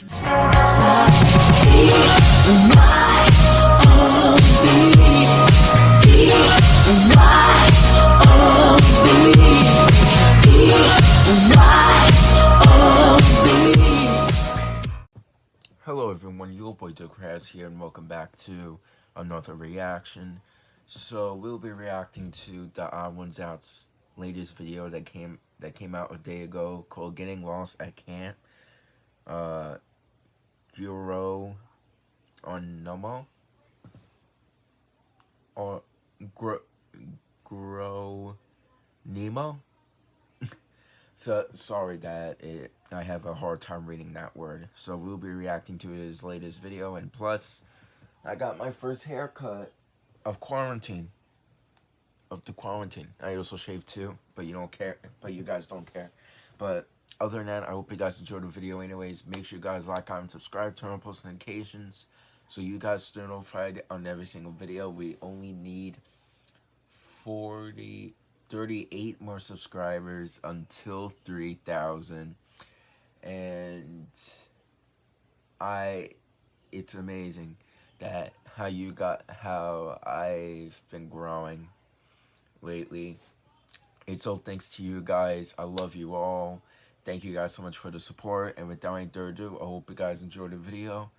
Hello everyone, your boy DylCraftZ here, and welcome back to another reaction. So we'll be reacting to the Odd Ones Out's latest video that came out a day ago called "Getting Lost at Camp." Geronimo or Nemo. So sorry that I have a hard time reading that word. So we'll be reacting to his latest video, and plus, I got my first haircut of the quarantine. I also shaved too, but you don't care. But you guys don't care. But other than that, I hope you guys enjoyed the video. Anyways, make sure you guys like, comment, subscribe, turn on post notifications, so you guys stay notified on every single video. We only need 38 more subscribers until 3,000, and it's amazing that how I've been growing lately. It's all thanks to you guys. I love you all. Thank you guys so much for the support, and without any further ado, I hope you guys enjoyed the video.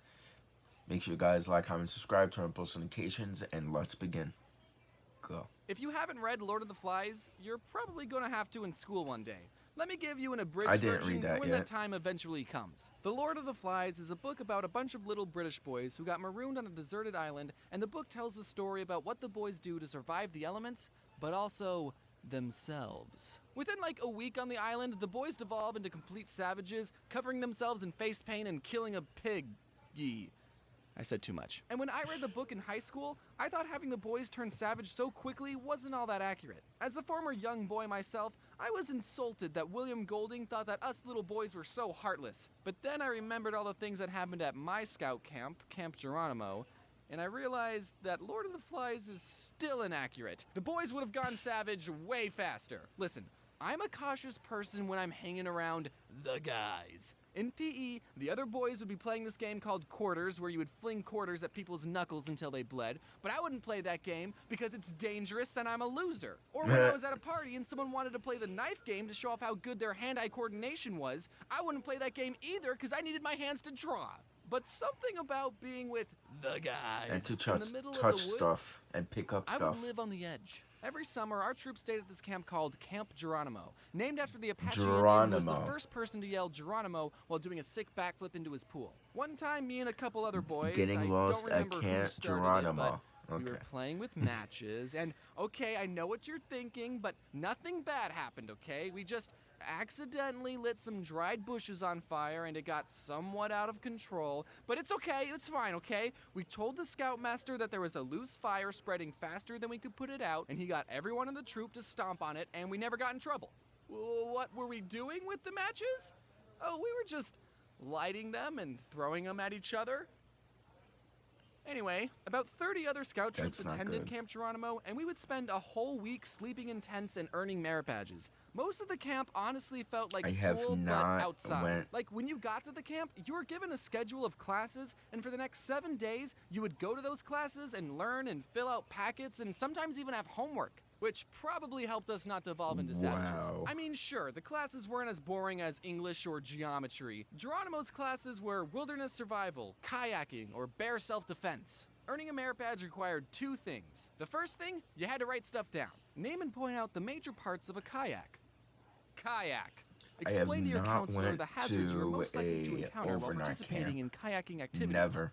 Make sure you guys like, comment, subscribe, turn on post notifications, and let's begin. Go. If you haven't read Lord of the Flies, you're probably going to have to in school one day. Let me give you an abridged version when that time eventually comes. The Lord of the Flies is a book about a bunch of little British boys who got marooned on a deserted island, and the book tells the story about what the boys do to survive the elements, but also themselves. Within like a week on the island, the boys devolve into complete savages, covering themselves in face paint and killing a piggy. I said too much. And when I read the book in high school, I thought having the boys turn savage so quickly wasn't all that accurate. As a former young boy myself, I was insulted that William Golding thought that us little boys were so heartless. But then I remembered all the things that happened at my scout camp, Camp Geronimo, and I realized that Lord of the Flies is still inaccurate. The boys would have gone savage way faster. Listen, I'm a cautious person when I'm hanging around the guys. In PE, the other boys would be playing this game called Quarters, where you would fling quarters at people's knuckles until they bled, but I wouldn't play that game because it's dangerous and I'm a loser. Or when I was at a party and someone wanted to play the knife game to show off how good their hand-eye coordination was, I wouldn't play that game either because I needed my hands to draw. But something about being with the guys and to in the middle touch of the wood, stuff and pick up stuff. I would live on the edge. Every summer, our troop stayed at this camp called Camp Geronimo, named after the Apache Indian who was the first person to yell Geronimo while doing a sick backflip into his pool. One time, me and a couple other boys, Getting lost at Camp Geronimo. We were playing with matches, and okay, I know what you're thinking, but nothing bad happened, okay? We just accidentally lit some dried bushes on fire and it got somewhat out of control, but it's okay, it's fine, okay? We told the scoutmaster that there was a loose fire spreading faster than we could put it out, and he got everyone in the troop to stomp on it, and we never got in trouble. What were we doing with the matches? Oh, we were just lighting them and throwing them at each other. Anyway, about 30 other scout troops attended Camp Geronimo, and we would spend a whole week sleeping in tents and earning merit badges. Most of the camp honestly felt like school, but outside. Like, when you got to the camp, you were given a schedule of classes, and for the next 7 days, you would go to those classes and learn and fill out packets and sometimes even have homework, which probably helped us not devolve into savages. I mean, sure, the classes weren't as boring as English or geometry. Geronimo's classes were wilderness survival, kayaking, or bear self-defense. Earning a merit badge required 2 things. The first thing, you had to write stuff down. Name and point out the major parts of a kayak. Kayak. Explain to your counselor the hazards you're most likely to encounter while participating in kayaking activities. Never.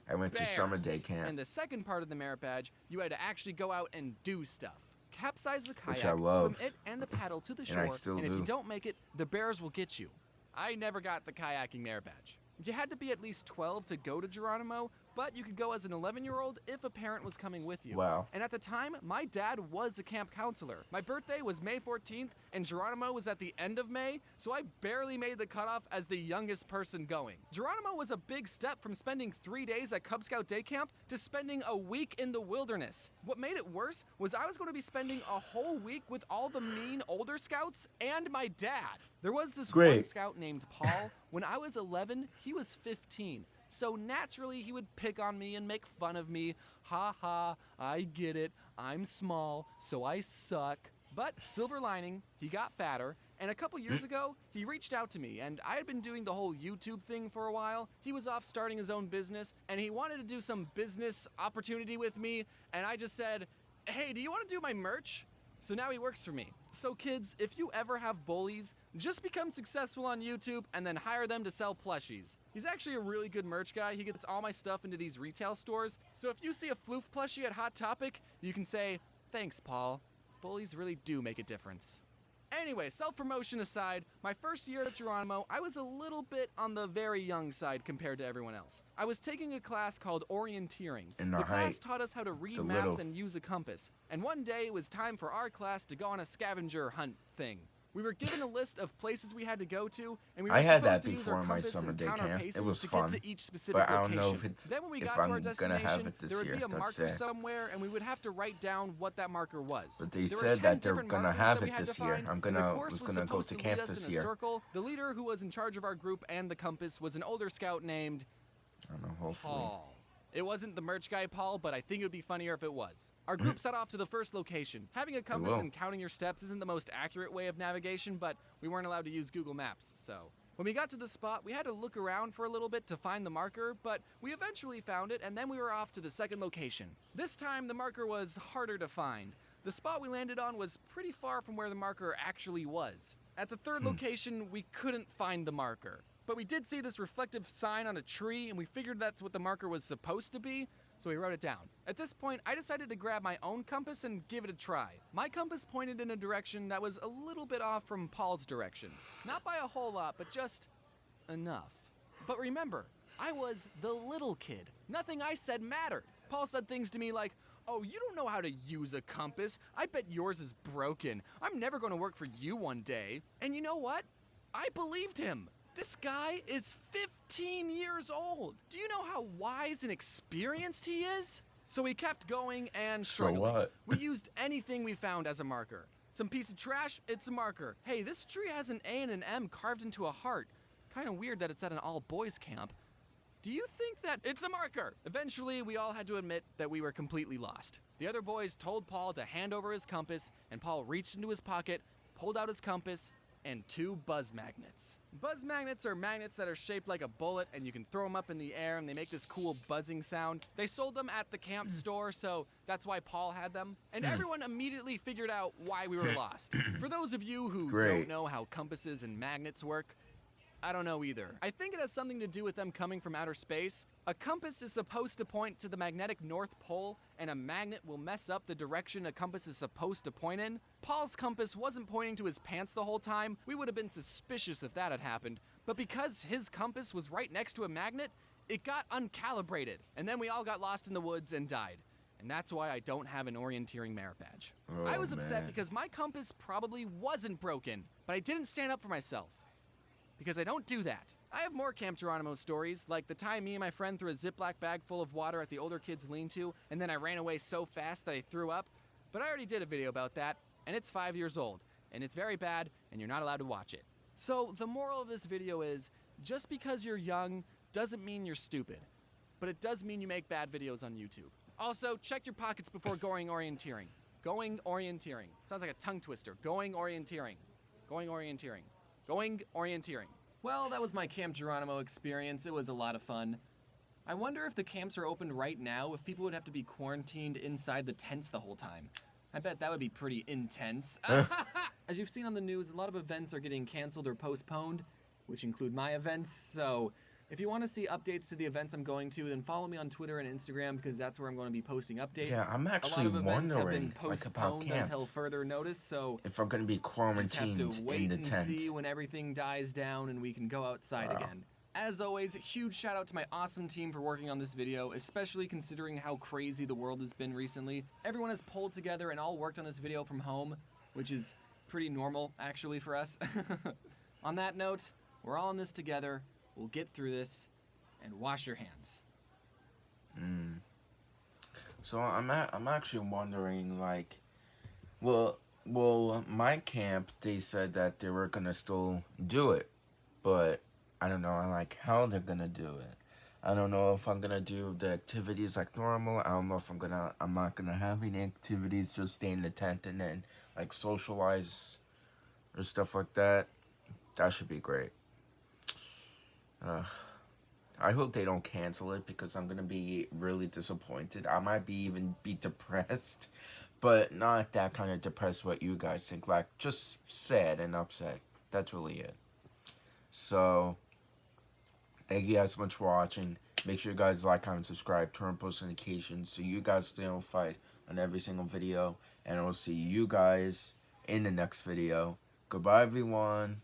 I went to summer day camp. And the second part of the merit badge, you had to actually go out and do stuff. Capsize the kayak, which I love, swim it and the paddle to the shore, and if you don't make it, the bears will get you. I never got the kayaking merit badge. You had to be at least 12 to go to Geronimo, but you could go as an 11-year-old if a parent was coming with you. Wow. And at the time, my dad was a camp counselor. My birthday was May 14th, and Geronimo was at the end of May, so I barely made the cutoff as the youngest person going. Geronimo was a big step from spending 3 days at Cub Scout day camp to spending a week in the wilderness. What made it worse was I was going to be spending a whole week with all the mean older scouts and my dad. There was this one scout named Paul. When I was 11, he was 15. So naturally, he would pick on me and make fun of me. Ha ha, I get it. I'm small, so I suck. But silver lining, he got fatter. And a couple years ago, he reached out to me, and I had been doing the whole YouTube thing for a while. He was off starting his own business, and he wanted to do some business opportunity with me. And I just said, hey, do you want to do my merch? So now he works for me. So kids, if you ever have bullies, just become successful on YouTube and then hire them to sell plushies. He's actually a really good merch guy. He gets all my stuff into these retail stores. So if you see a Floof plushie at Hot Topic, you can say, thanks, Paul. Bullies really do make a difference. Anyway, self-promotion aside, my first year at Geronimo, I was a little bit on the very young side compared to everyone else. I was taking a class called orienteering. The class taught us how to read maps and use a compass. And one day it was time for our class to go on a scavenger hunt thing. We were given a list of places we had to go to, and we were supposed to use our compass and count our paces to get to each specific location. I don't know if it's then when we got to our destination, there would year, be a marker somewhere, and we would have to write down what that marker was. But they said that they're gonna have it this year. Was gonna go to camp this year. The leader who was in charge of our group and the compass was an older scout named I don't know, hopefully. Paul. It wasn't the merch guy Paul, but I think it would be funnier if it was. Our group set off to the first location. Having a compass and counting your steps isn't the most accurate way of navigation, but we weren't allowed to use Google Maps, so. When we got to the spot, we had to look around for a little bit to find the marker, but we eventually found it, and then we were off to the second location. This time, the marker was harder to find. The spot we landed on was pretty far from where the marker actually was. At the third location, we couldn't find the marker. But we did see this reflective sign on a tree, and we figured that's what the marker was supposed to be, so we wrote it down. At this point, I decided to grab my own compass and give it a try. My compass pointed in a direction that was a little bit off from Paul's direction. Not by a whole lot, but just enough. But remember, I was the little kid. Nothing I said mattered. Paul said things to me like, oh, you don't know how to use a compass. I bet yours is broken. I'm never going to work for you one day. And you know what? I believed him. This guy is 15 years old. Do you know how wise and experienced he is? So we kept going and struggling. So what? We used anything we found as a marker. Some piece of trash, it's a marker. Hey, this tree has an A and an M carved into a heart. Kind of weird that it's at an all-boys camp. Do you think that it's a marker? Eventually, we all had to admit that we were completely lost. The other boys told Paul to hand over his compass, and Paul reached into his pocket, pulled out his compass, and 2 buzz magnets. Buzz magnets are magnets that are shaped like a bullet, and you can throw them up in the air and they make this cool buzzing sound. They sold them at the camp store, so that's why Paul had them. And everyone immediately figured out why we were lost. For those of you who don't know how compasses and magnets work, I don't know either. I think it has something to do with them coming from outer space. A compass is supposed to point to the magnetic North Pole, and a magnet will mess up the direction a compass is supposed to point in. Paul's compass wasn't pointing to his pants the whole time. We would have been suspicious if that had happened. But because his compass was right next to a magnet, it got uncalibrated, and then we all got lost in the woods and died. And that's why I don't have an orienteering merit badge. I was upset because my compass probably wasn't broken, but I didn't stand up for myself. Because I don't do that. I have more Camp Geronimo stories, like the time me and my friend threw a Ziploc bag full of water at the older kids' lean-to, and then I ran away so fast that I threw up. But I already did a video about that, and it's 5 years old, and it's very bad, and you're not allowed to watch it. So the moral of this video is, just because you're young doesn't mean you're stupid, but it does mean you make bad videos on YouTube. Also, check your pockets before going orienteering. Going orienteering. Sounds like a tongue twister. Going orienteering. Going orienteering. Going orienteering. Well, that was my Camp Geronimo experience. It was a lot of fun. I wonder if the camps are open right now, if people would have to be quarantined inside the tents the whole time. I bet that would be pretty intense. As you've seen on the news, a lot of events are getting canceled or postponed, which include my events, so if you want to see updates to the events I'm going to, then follow me on Twitter and Instagram, because that's where I'm going to be posting updates. Yeah, I'm actually a lot of events have been wondering, about camp. Until further notice, so if I'm going to be quarantined just have to wait in the and tent. see when everything dies down and we can go outside again. As always, huge shout out to my awesome team for working on this video, especially considering how crazy the world has been recently. Everyone has pulled together and all worked on this video from home, which is pretty normal, actually, for us. On that note, we're all in this together. We'll get through this, and wash your hands. So I'm actually wondering, like, well, my camp, they said that they were gonna still do it, but I don't know, like, how they're gonna do it. I don't know if I'm gonna do the activities like normal. I don't know if I'm not gonna have any activities, just stay in the tent and then, like, socialize or stuff like that. That should be great. I hope they don't cancel it because I'm gonna be really disappointed. I might be depressed, but not that kind of depressed what you guys think. Like, just sad and upset. That's really it. So, thank you guys so much for watching. Make sure you guys like, comment, subscribe, turn on post notifications so you guys stay notified on every single video. And I'll see you guys in the next video. Goodbye, everyone.